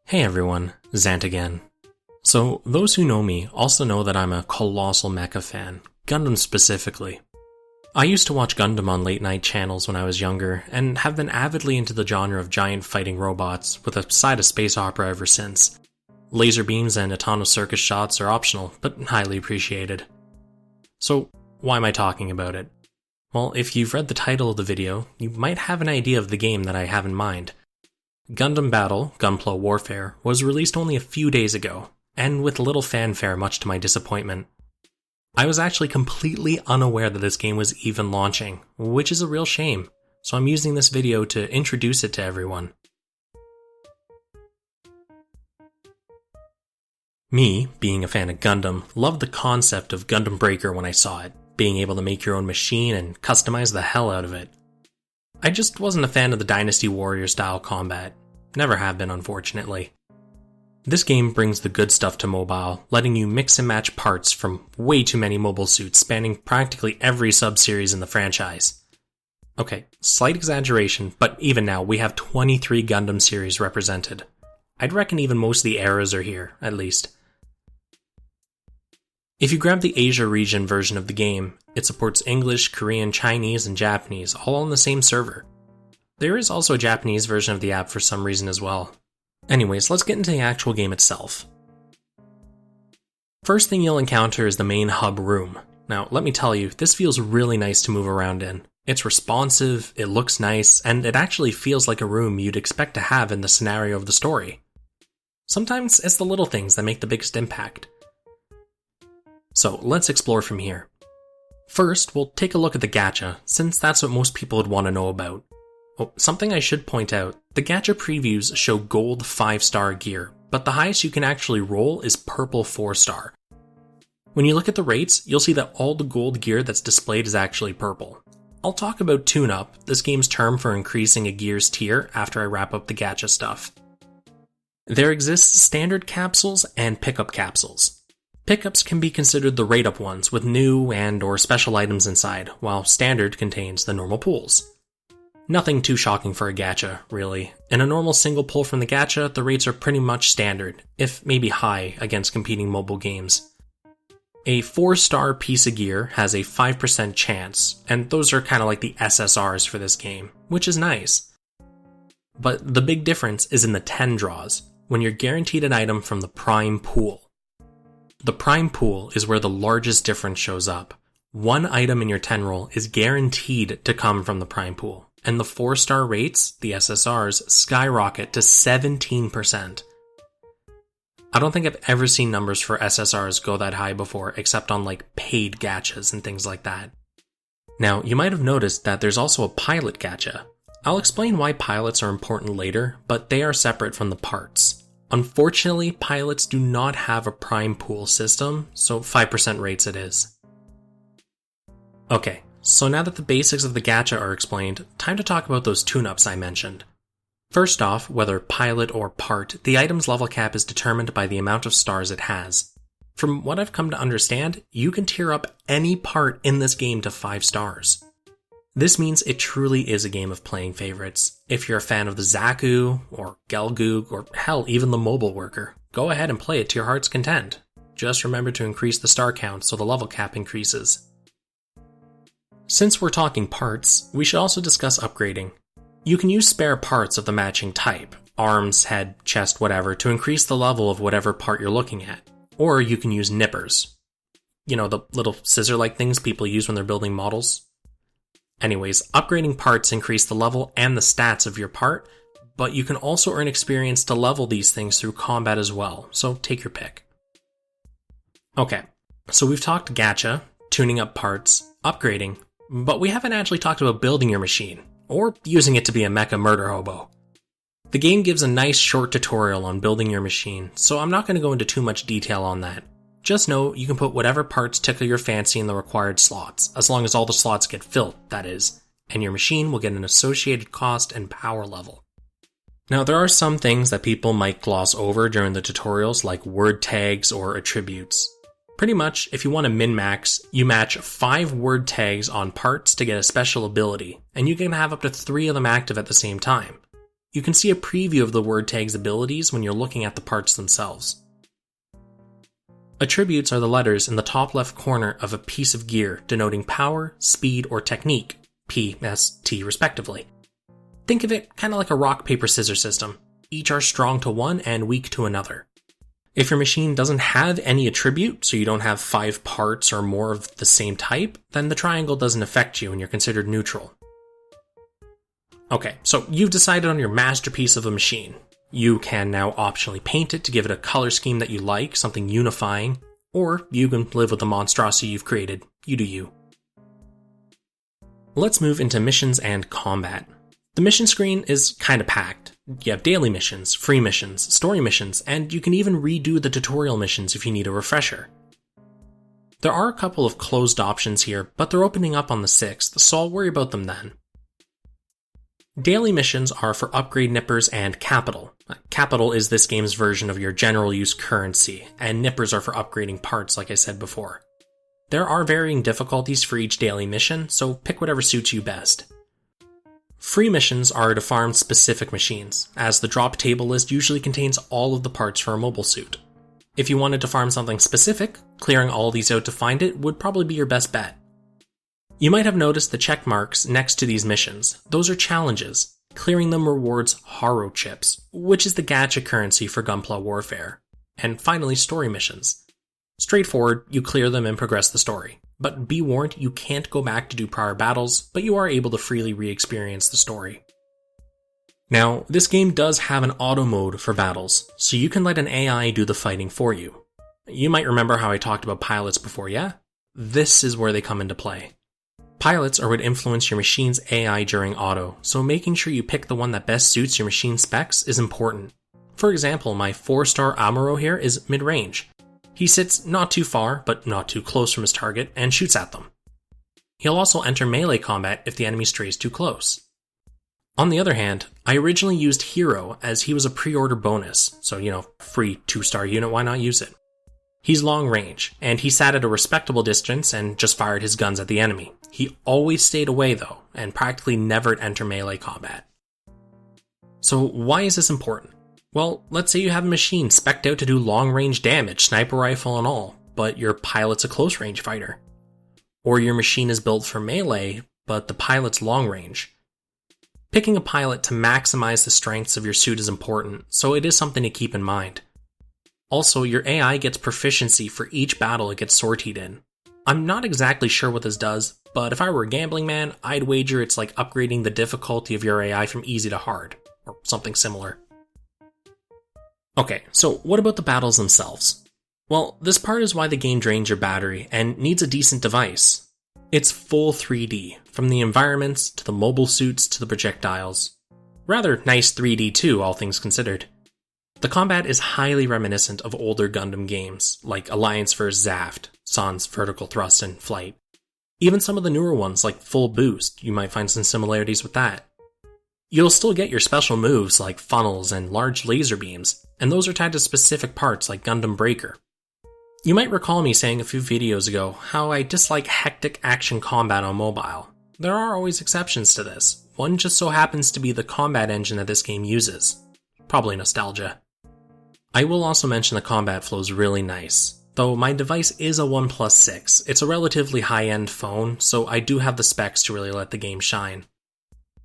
Hey everyone, Xant again. So, those who know me also know that I'm a colossal mecha fan, Gundam specifically. I used to watch Gundam on late night channels when I was younger, and have been avidly into the genre of giant fighting robots, with a side of space opera ever since. Laser beams and Atano circus shots are optional, but highly appreciated. So, why am I talking about it? Well, if you've read the title of the video, you might have an idea of the game that I have in mind. Gundam Battle, Gunpla Warfare, was released only a few days ago, and with little fanfare much to my disappointment. I was actually completely unaware that this game was even launching, which is a real shame, so I'm using this video to introduce it to everyone. Me, being a fan of Gundam, loved the concept of Gundam Breaker when I saw it, being able to make your own machine and customize the hell out of it. I just wasn't a fan of the Dynasty Warrior style combat. Never have been, unfortunately. This game brings the good stuff to mobile, letting you mix and match parts from way too many mobile suits spanning practically every sub-series in the franchise. Okay, slight exaggeration, but even now we have 23 Gundam series represented. I'd reckon even most of the eras are here, at least. If you grab the Asia region version of the game, it supports English, Korean, Chinese, and Japanese, all on the same server. There is also a Japanese version of the app for some reason as well. Anyways, let's get into the actual game itself. First thing you'll encounter is the main hub room. Now, let me tell you, this feels really nice to move around in. It's responsive, it looks nice, and it actually feels like a room you'd expect to have in the scenario of the story. Sometimes it's the little things that make the biggest impact. So let's explore from here. First, we'll take a look at the gacha, since that's what most people would want to know about. Oh, something I should point out, the gacha previews show gold 5-star gear, but the highest you can actually roll is purple 4-star. When you look at the rates, you'll see that all the gold gear that's displayed is actually purple. I'll talk about tune-up, this game's term for increasing a gear's tier, after I wrap up the gacha stuff. There exists standard capsules and pickup capsules. Pickups can be considered the rate-up ones with new and or special items inside, while standard contains the normal pulls. Nothing too shocking for a gacha, really. In a normal single pull from the gacha, the rates are pretty much standard, if maybe high against competing mobile games. A 4-star piece of gear has a 5% chance, and those are kind of like the SSRs for this game, which is nice. But the big difference is in the 10 draws, when you're guaranteed an item from the prime pool. The prime pool is where the largest difference shows up. One item in your 10 roll is guaranteed to come from the prime pool, and the 4-star rates, the SSRs, skyrocket to 17%. I don't think I've ever seen numbers for SSRs go that high before, except on like paid gachas and things like that. Now, you might have noticed that there's also a pilot gacha. I'll explain why pilots are important later, but they are separate from the parts. Unfortunately, pilots do not have a prime pool system, so 5% rates it is. Okay, so now that the basics of the gacha are explained, time to talk about those tune-ups I mentioned. First off, whether pilot or part, the item's level cap is determined by the amount of stars it has. From what I've come to understand, you can tier up any part in this game to 5 stars. This means it truly is a game of playing favorites. If you're a fan of the Zaku, or Gelgoog, or hell, even the Mobile Worker, go ahead and play it to your heart's content. Just remember to increase the star count so the level cap increases. Since we're talking parts, we should also discuss upgrading. You can use spare parts of the matching type, arms, head, chest, whatever, to increase the level of whatever part you're looking at. Or you can use nippers. You know, the little scissor-like things people use when they're building models. Anyways, upgrading parts increase the level and the stats of your part, but you can also earn experience to level these things through combat as well, so take your pick. Okay, so we've talked gacha, tuning up parts, upgrading, but we haven't actually talked about building your machine, or using it to be a mecha murder hobo. The game gives a nice short tutorial on building your machine, so I'm not going to go into too much detail on that. Just know you can put whatever parts tickle your fancy in the required slots, as long as all the slots get filled, that is, and your machine will get an associated cost and power level. Now, there are some things that people might gloss over during the tutorials, like word tags or attributes. Pretty much, if you want to min-max, you match 5 word tags on parts to get a special ability, and you can have up to 3 of them active at the same time. You can see a preview of the word tag's abilities when you're looking at the parts themselves. Attributes are the letters in the top left corner of a piece of gear denoting power, speed, or technique, P, S, T respectively. Think of it kind of like a rock, paper, scissors system. Each are strong to one and weak to another. If your machine doesn't have any attribute, so you don't have 5 parts or more of the same type, then the triangle doesn't affect you and you're considered neutral. Okay, so you've decided on your masterpiece of a machine. You can now optionally paint it to give it a color scheme that you like, something unifying, or you can live with the monstrosity you've created. You do you. Let's move into missions and combat. The mission screen is kinda packed. You have daily missions, free missions, story missions, and you can even redo the tutorial missions if you need a refresher. There are a couple of closed options here, but they're opening up on the 6th, so I'll worry about them then. Daily missions are for upgrade nippers and capital. Capital is this game's version of your general use currency, and nippers are for upgrading parts like I said before. There are varying difficulties for each daily mission, so pick whatever suits you best. Free missions are to farm specific machines, as the drop table list usually contains all of the parts for a mobile suit. If you wanted to farm something specific, clearing all these out to find it would probably be your best bet. You might have noticed the check marks next to these missions. Those are challenges. Clearing them rewards Haro chips, which is the gacha currency for Gunpla warfare. And finally, story missions. Straightforward, you clear them and progress the story. But be warned, you can't go back to do prior battles, but you are able to freely re-experience the story. Now, this game does have an auto mode for battles, so you can let an AI do the fighting for you. You might remember how I talked about pilots before, yeah? This is where they come into play. Pilots are what influence your machine's AI during auto, so making sure you pick the one that best suits your machine specs is important. For example, my 4-star Amuro here is mid-range. He sits not too far, but not too close from his target, and shoots at them. He'll also enter melee combat if the enemy strays too close. On the other hand, I originally used Hero as he was a pre-order bonus, so free 2-star unit, why not use it? He's long range, and he sat at a respectable distance and just fired his guns at the enemy. He always stayed away though, and practically never enter melee combat. So why is this important? Well, let's say you have a machine spec'd out to do long range damage, sniper rifle and all, but your pilot's a close range fighter. Or your machine is built for melee, but the pilot's long range. Picking a pilot to maximize the strengths of your suit is important, so it is something to keep in mind. Also, your AI gets proficiency for each battle it gets sortied in. I'm not exactly sure what this does, but if I were a gambling man, I'd wager it's like upgrading the difficulty of your AI from easy to hard, or something similar. Okay, so what about the battles themselves? Well, this part is why the game drains your battery and needs a decent device. It's full 3D, from the environments to the mobile suits to the projectiles. Rather nice 3D too, all things considered. The combat is highly reminiscent of older Gundam games, like Alliance vs. Zaft, Sans Vertical Thrust and Flight. Even some of the newer ones, like Full Boost, you might find some similarities with that. You'll still get your special moves like funnels and large laser beams, and those are tied to specific parts like Gundam Breaker. You might recall me saying a few videos ago how I dislike hectic action combat on mobile. There are always exceptions to this. One just so happens to be the combat engine that this game uses. Probably nostalgia. I will also mention the combat flows really nice. Though my device is a OnePlus 6, it's a relatively high-end phone, so I do have the specs to really let the game shine.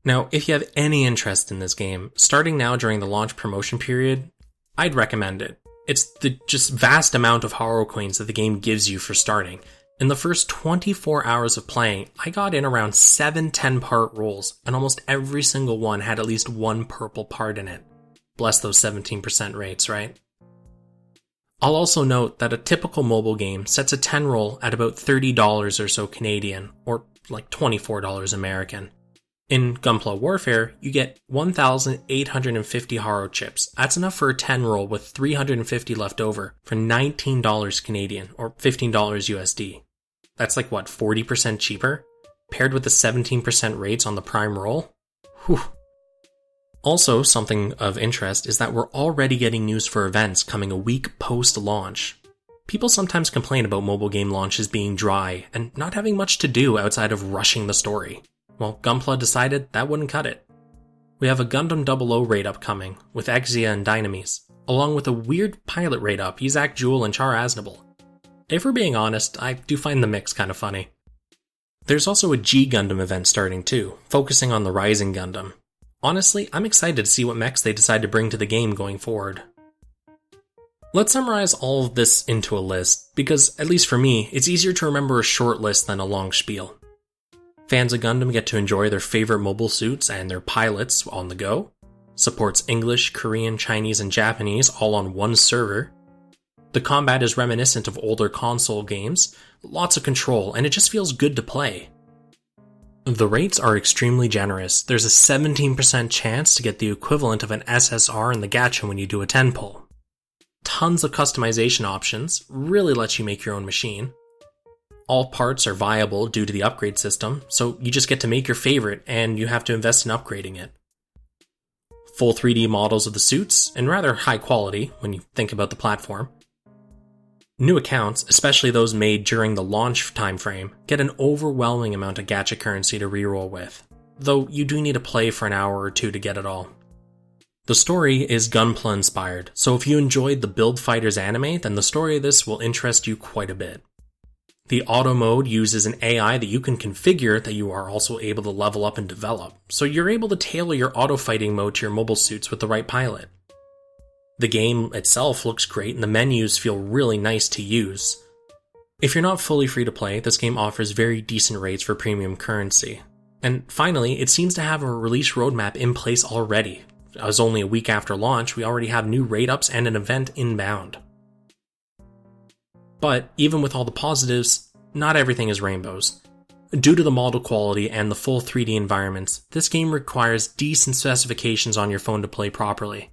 Now, if you have any interest in this game, starting now during the launch promotion period, I'd recommend it. It's the just vast amount of Haro coins that the game gives you for starting. In the first 24 hours of playing, I got in around 7 10-part rolls, and almost every single one had at least one purple part in it. Bless those 17% rates, right? I'll also note that a typical mobile game sets a 10 roll at about $30 or so Canadian, or like $24 American. In Gunpla Warfare, you get 1,850 Haro chips. That's enough for a 10 roll with 350 left over for $19 Canadian, or $15 USD. That's like what, 40% cheaper? Paired with the 17% rates on the prime roll? Whew. Also, something of interest is that we're already getting news for events coming a week post-launch. People sometimes complain about mobile game launches being dry and not having much to do outside of rushing the story. Well, Gunpla decided that wouldn't cut it. We have a Gundam 00 raid upcoming, with Exia and Dynamis, along with a weird pilot raid up, Izak Jewel and Char Aznable. If we're being honest, I do find the mix kind of funny. There's also a G Gundam event starting too, focusing on the Rising Gundam. Honestly, I'm excited to see what mechs they decide to bring to the game going forward. Let's summarize all of this into a list, because, at least for me, it's easier to remember a short list than a long spiel. Fans of Gundam get to enjoy their favorite mobile suits and their pilots on the go. Supports English, Korean, Chinese, and Japanese all on one server. The combat is reminiscent of older console games, lots of control, and it just feels good to play. The rates are extremely generous. There's a 17% chance to get the equivalent of an SSR in the Gacha when you do a 10 pull. Tons of customization options, really lets you make your own machine. All parts are viable due to the upgrade system, so you just get to make your favorite and you have to invest in upgrading it. Full 3D models of the suits, and rather high quality when you think about the platform. New accounts, especially those made during the launch timeframe, get an overwhelming amount of gacha currency to reroll with, though you do need to play for an hour or two to get it all. The story is Gunpla inspired, so if you enjoyed the Build Fighters anime, then the story of this will interest you quite a bit. The auto mode uses an AI that you can configure that you are also able to level up and develop, so you're able to tailor your auto fighting mode to your mobile suits with the right pilot. The game itself looks great and the menus feel really nice to use. If you're not fully free to play, this game offers very decent rates for premium currency. And finally, it seems to have a release roadmap in place already. As only a week after launch, we already have new raid ups and an event inbound. But even with all the positives, not everything is rainbows. Due to the model quality and the full 3D environments, this game requires decent specifications on your phone to play properly.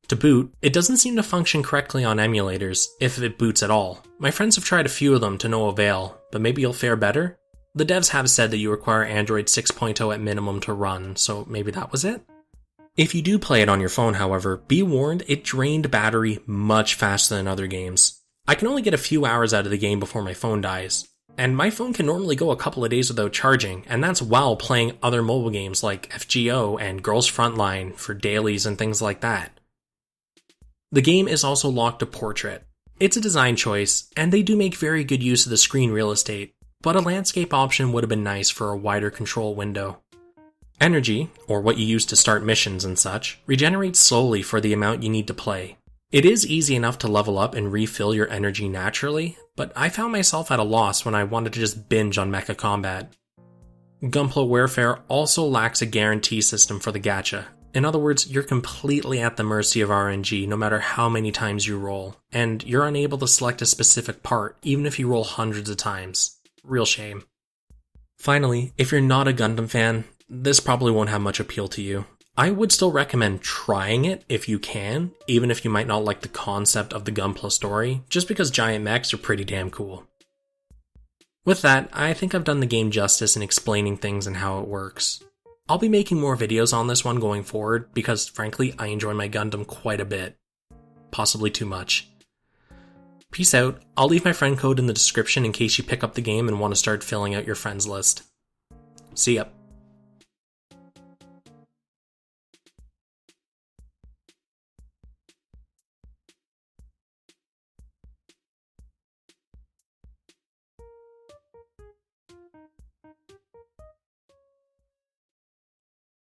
To boot, it doesn't seem to function correctly on emulators, if it boots at all. My friends have tried a few of them to no avail, but maybe you'll fare better? The devs have said that you require Android 6.0 at minimum to run, so maybe that was it? If you do play it on your phone, however, be warned it drained battery much faster than other games. I can only get a few hours out of the game before my phone dies, and my phone can normally go a couple of days without charging, and that's while playing other mobile games like FGO and Girls Frontline for dailies and things like that. The game is also locked to portrait. It's a design choice, and they do make very good use of the screen real estate, but a landscape option would have been nice for a wider control window. Energy, or what you use to start missions and such, regenerates slowly for the amount you need to play. It is easy enough to level up and refill your energy naturally, but I found myself at a loss when I wanted to just binge on mecha combat. Gunpla Warfare also lacks a guarantee system for the gacha. In other words, you're completely at the mercy of RNG no matter how many times you roll, and you're unable to select a specific part even if you roll hundreds of times. Real shame. Finally, if you're not a Gundam fan, this probably won't have much appeal to you. I would still recommend trying it if you can, even if you might not like the concept of the Gunpla story, just because giant mechs are pretty damn cool. With that, I think I've done the game justice in explaining things and how it works. I'll be making more videos on this one going forward because, frankly, I enjoy my Gundam quite a bit. Possibly too much. Peace out. I'll leave my friend code in the description in case you pick up the game and want to start filling out your friends list. See ya.